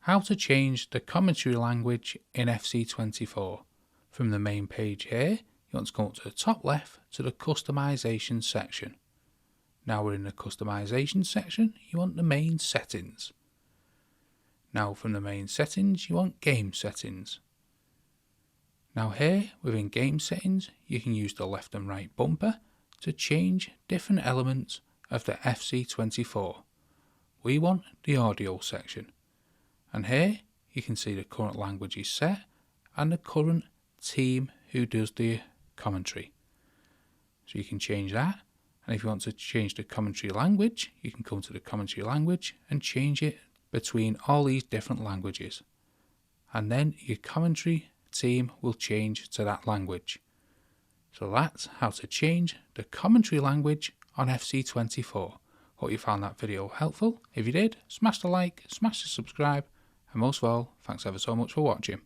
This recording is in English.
how to change the commentary language in FC24. From the main page here, you want to go up to the top left to the customization section. Now we're in the customization section, you want the main settings. Now from the main settings, you want game settings. Now here, within game settings, you can use the left and right bumper to change different elements of the FC24. We want the audio section. And here, you can see the current language is set and the current team who does the commentary. So you can change that. And if you want to change the commentary language, you can come to the commentary language and change it between all these different languages. And then your commentary team will change to that language. So that's how to change the commentary language on FC24. Hope you found that video helpful. If you did, smash the like, smash the subscribe, and most of all, thanks ever so much for watching.